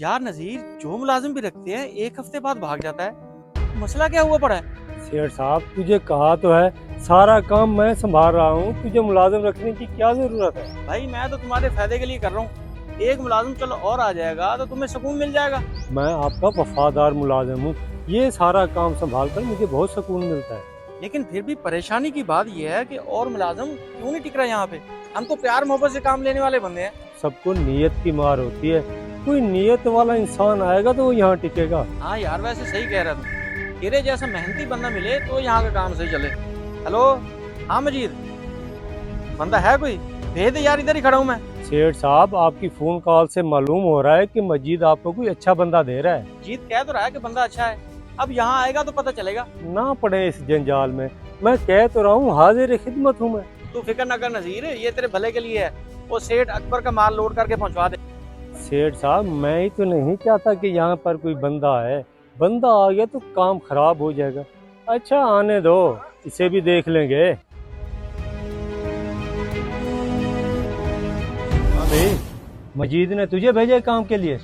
यार नजीर, जो मुलाजिम भी रखते हैं एक हफ्ते बाद भाग जाता है। मसला क्या हुआ पड़ा है? सेठ साहब, तुझे कहा तो है सारा काम मैं संभाल रहा हूँ, तुझे मुलाजिम रखने की क्या जरूरत है। भाई मैं तो तुम्हारे फायदे के लिए कर रहा हूँ। एक मुलाजिम चलो और आ जाएगा तो तुम्हें सुकून मिल जाएगा। मैं आपका वफादार मुलाजिम हूँ, ये सारा काम संभाल कर मुझे बहुत सुकून मिलता है। लेकिन फिर भी परेशानी की बात यह है कि और मुलाजिम क्यों नहीं टिक रहा यहाँ पे। हम तो प्यार मोहब्बत से काम लेने वाले बंदे हैं। सबको नीयत की मार होती है, कोई नीयत वाला इंसान आएगा तो वो यहाँ टिकेगा। हाँ यार, वैसे सही कह रहा तू। तेरे जैसा मेहनती बंदा मिले तो यहाँ का काम सही चले। हेलो। हाँ मजीद, बंदा है कोई? भेज दे यार, इधर ही खड़ा हूँ मैं। सेठ साहब, आपकी फोन कॉल से मालूम हो रहा है कि मजीद आपको कोई अच्छा बंदा दे रहा है। जीत कह तो रहा है कि बंदा अच्छा है। अब यहाँ आएगा तो पता चलेगा। ना पड़े इस जंजाल में, मैं कह तो रहा हूँ हाजिर खिदमत हूँ मैं। तू फिक्र ना कर नजीर, ये तेरे भले के लिए है। वो सेठ अकबर का माल लोड करके पहुंचवा दे। सेठ साहब, मैं ही तो नहीं चाहता कि यहाँ पर कोई बंदा है, बंदा आ गया तो काम खराब हो जाएगा। अच्छा आने दो, इसे भी देख लेंगे। हाँ भाई, मजीद ने तुझे भेजा है काम के लिए।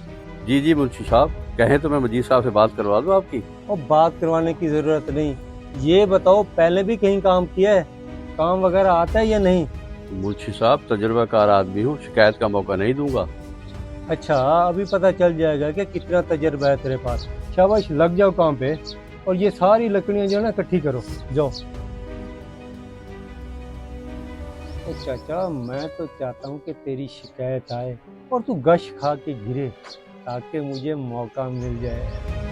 जी जी मुंशी साहब, कहें तो मैं मजीद साहब से बात करवा दूं आपकी। और बात करवाने की जरूरत नहीं, ये बताओ पहले भी कहीं काम किया है, काम वगैरह आता है या नहीं। मुंशी साहब, तजुर्बाकार आदमी हूँ, शिकायत का मौका नहीं दूंगा। अच्छा, अभी पता चल जाएगा कि कितना तजर्बा है तेरे पास। शाबाश, लग जाओ काम पे। और ये सारी लकड़ियां जो है ना इकट्ठी करो, जाओ। ओ चाचा, मैं तो चाहता हूँ कि तेरी शिकायत आए और तू गश खा के गिरे, ताकि मुझे मौका मिल जाए।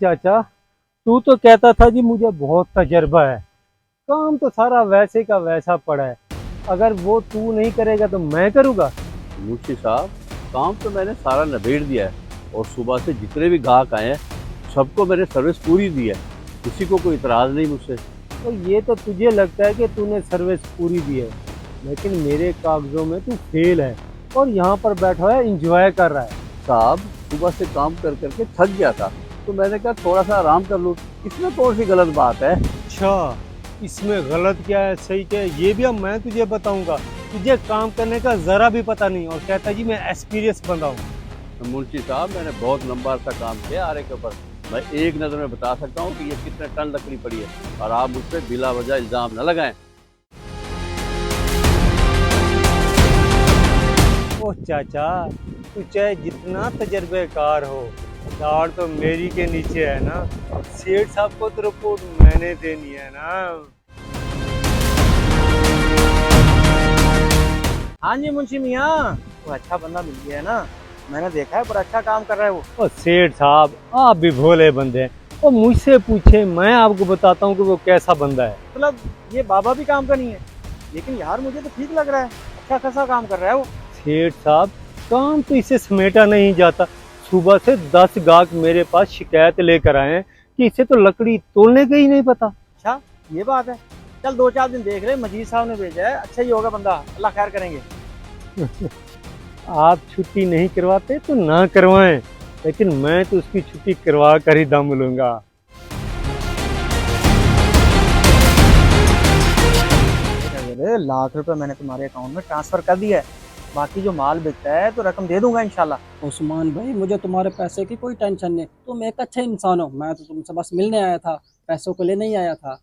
चाचा, तू तो कहता था जी मुझे बहुत तजर्बा है, काम तो सारा वैसे का वैसा पड़ा है, अगर वो तू नहीं करेगा तो मैं करूँगा। मुंशी साहब, काम तो मैंने सारा निबेड़ दिया है और सुबह से जितने भी ग्राहक आए हैं सबको मैंने सर्विस पूरी दी है। किसी को कोई इतराज नहीं मुझसे। तो ये तो तुझे लगता है कि तूने सर्विस पूरी दी है, लेकिन मेरे कागजों में तू फेल है और यहाँ पर बैठा है एंजॉय कर रहा है। साहब, सुबह से काम कर करके थक गया था तो मैंने कहा थोड़ा सा आराम कर लूँ, इसमें कौन सी गलत बात है। अच्छा, इसमें गलत क्या है सही क्या है ये भी अब मैं तुझे बताऊंगा। तुझे काम करने का जरा भी पता नहीं और कहता जी मैं एक्सपीरियंस बंदा हूँ। मुंशी साहब, मैंने बहुत लंबा अरसा काम किया आरे के ऊपर। मैं एक नज़र में बता सकता हूँ कि ये कितने टन लकड़ी पड़ी है और आप मुझ पर बिला वजह इल्ज़ाम न लगाएं। ओह चाचा, तू चाहे जितना तजर्बेकार हो, दाढ़ तो मेरी के नीचे है ना। सेठ साहब को तो रिपोर्ट मैंने देनी है ना। हाँ जी मुंशी मियाँ, वो अच्छा बंदा मिल गया है ना। मैंने देखा है, बड़ा अच्छा काम कर रहा है वो। और सेठ साहब, आप भी भोले बंदे हैं, और मुझसे पूछे मैं आपको बताता हूँ कि वो कैसा बंदा है। मतलब ये बाबा भी काम का नहीं है, लेकिन यार मुझे तो ठीक लग रहा है। अच्छा खासा काम कर रहा है वो। सेठ साहब, काम तो इसे समेटा नहीं जाता। सुबह से 10 गाहक मेरे पास शिकायत लेकर आए हैं कि इसे तो लकड़ी तोड़ने का ही नहीं पता। अच्छा, ये बात है। चल 2-4 दिन देख ले, मजीद साहब ने भेजा है, अच्छा ही होगा बंदा, अल्लाह खैर करेंगे। आप छुट्टी नहीं करवाते तो ना करवाएं, लेकिन मैं तो उसकी छुट्टी करवा कर ही दम लूंगा। अरे ₹1,00,000 मैंने तुम्हारे अकाउंट में ट्रांसफर कर दिया है। बाकी जो माल बिकता है तो रकम दे दूंगा इंशाल्लाह। उस्मान भाई, मुझे तुम्हारे पैसे की कोई टेंशन नहीं। तुम एक अच्छे इंसान हो, मैं तो तुमसे बस मिलने आया था, पैसों को लेने ही आया था।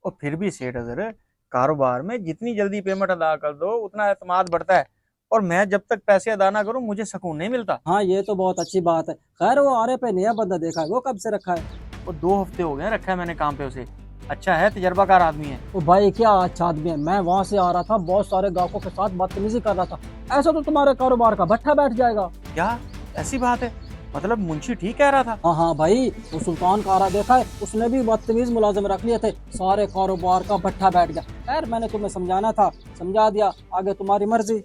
और फिर भी सेठ अजहर, कारोबार में जितनी जल्दी पेमेंट अदा कर दो उतना एतमाद बढ़ता है। और मैं जब तक पैसे अदा ना करूं मुझे सुकून नहीं मिलता। हाँ ये तो बहुत अच्छी बात है। खैर वो आरे पे नया बंदा देखा है, वो कब से रखा है? वो 2 हफ्ते हो गए रखा है मैंने काम पे उसे। अच्छा है, तजर्बाकार आदमी है। ओ भाई क्या अच्छा आदमी है। मैं वहाँ से आ रहा था, बहुत सारे ग्राहकों के साथ बदतमीजी कर रहा था। ऐसा तो तुम्हारे कारोबार का भट्ठा बैठ जाएगा। क्या ऐसी बात है? मतलब मुंशी ठीक कह रहा था। हाँ हाँ भाई, वो सुल्तान का आरा देखा है, उसने भी बदतमीज मुलाजिम रख लिए थे, सारे कारोबार का भट्ठा बैठ गया। खैर मैंने तुम्हें समझाना था, समझा दिया, आगे तुम्हारी मर्जी।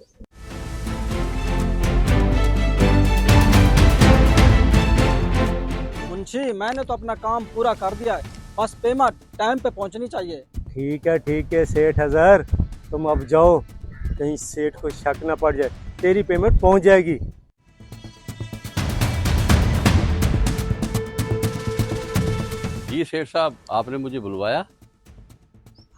मुंशी मैंने तो अपना काम पूरा कर दिया है, बस पेमेंट टाइम पे पहुंचनी चाहिए। ठीक है सेठ हज़ार, तुम अब जाओ, कहीं सेठ को शक ना पड़ जाए। तेरी पेमेंट पहुंच जाएगी। जी सेठ साहब, आपने मुझे बुलवाया?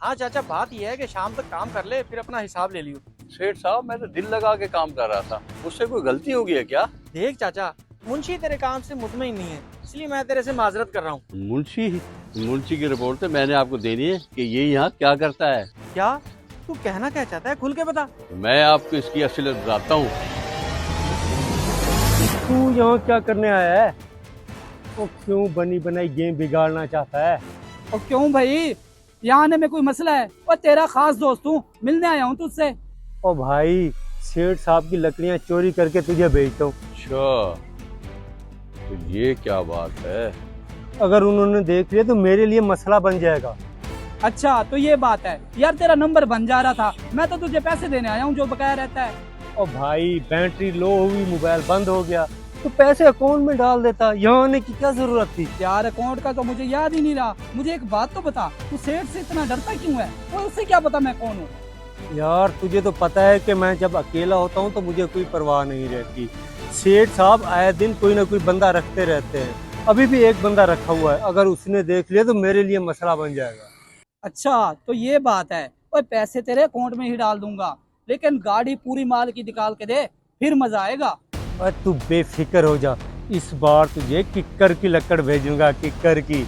हाँ चाचा, बात यह है कि शाम तक काम कर ले, फिर अपना हिसाब ले लियो। सेठ साहब, मैं तो दिल लगा के काम कर रहा था, मुझसे कोई गलती हो गई है क्या? देख चाचा, मुंशी तेरे काम से मुतमईन नहीं है, इसलिए मैं तेरे से माजरत कर रहा हूँ। मुंशी की रिपोर्ट तो मैंने आपको देनी है कि ये यहाँ क्या करता है। क्या तू कहना क्या चाहता है, खुल के बता। मैं आपको इसकी असलियत बताता हूँ। तू यहाँ क्या करने आया है? वो क्यों बनी बनाई गेम बिगाड़ना चाहता है? और क्यों भाई, यहाँ आने में कोई मसला है? और तेरा खास दोस्त हूँ, मिलने आया हूँ तुझसे। ओ भाई, सेठ साहब की लकड़ियाँ चोरी करके तुझे भेजता हूँ। अच्छा, तो ये क्या बात है? अगर उन्होंने देख लिया तो मेरे लिए मसला बन जाएगा। अच्छा तो ये बात है यार, तेरा नंबर बन जा रहा था, मैं तो तुझे पैसे देने आया हूँ जो बकाया रहता है। ओ भाई, बैटरी लो हुई, मोबाइल बंद हो गया, तो पैसे अकाउंट में डाल देता, यहाँ आने की क्या जरूरत थी? यार अकाउंट का तो मुझे याद ही नहीं रहा। मुझे एक बात तो बता, तू सेठ से इतना डरता क्यों है? और उससे क्या पता मैं कौन हूँ? यार तुझे तो पता है कि मैं जब अकेला होता हूँ तो मुझे कोई परवाह नहीं रहती। सेठ साहब आए दिन कोई ना कोई बंदा रखते रहते हैं, अभी भी एक बंदा रखा हुआ है, अगर उसने देख लिया तो मेरे लिए मसला बन जाएगा। अच्छा तो ये बात है। और पैसे तेरे अकाउंट में ही डाल दूंगा, लेकिन गाड़ी पूरी माल की निकाल के दे, फिर मजा आएगा। और तू बेफिक्र हो जा, इस बार तुझे किक्कर की लकड़ भेजूंगा, किक्कर की।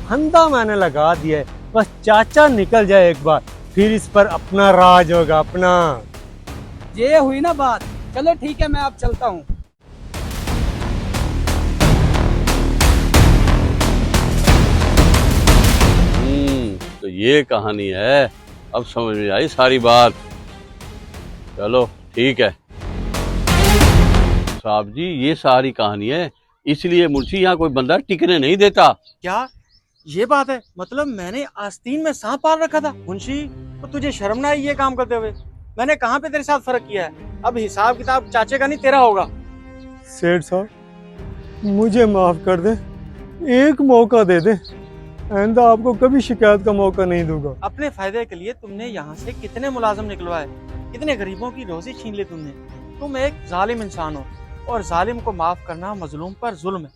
फंदा मैंने लगा दिया है, बस चाचा निकल जाए एक बार, फिर इस पर अपना राज होगा, अपना। ये हुई ना बात। चलो ठीक है, मैं अब चलता हूँ। तो ये कहानी है, अब समझ में आई सारी बात। चलो ठीक है साहब जी, ये सारी कहानी है, इसलिए मुंशी यहाँ कोई बंदा टिकने नहीं देता। क्या ये बात है? मतलब मैंने आस्तीन में सांप पाल रखा था? मुंशी, तो तुझे शर्म ना आई ये काम करते हुए? मैंने कहाँ पे तेरे साथ फर्क किया है? अब हिसाब किताब चाचे का नहीं तेरा होगा। सेठ साहब, मुझे माफ कर दे, एक मौका दे दे, आइंदा आपको कभी शिकायत का मौका नहीं दूंगा। अपने फायदे के लिए तुमने यहाँ से कितने मुलाजिम निकलवाए, कितने गरीबों की रोजी छीन ली तुमने। तुम एक जालिम इंसान हो, और जालिम को माफ करना मजलूम पर जुल्म है।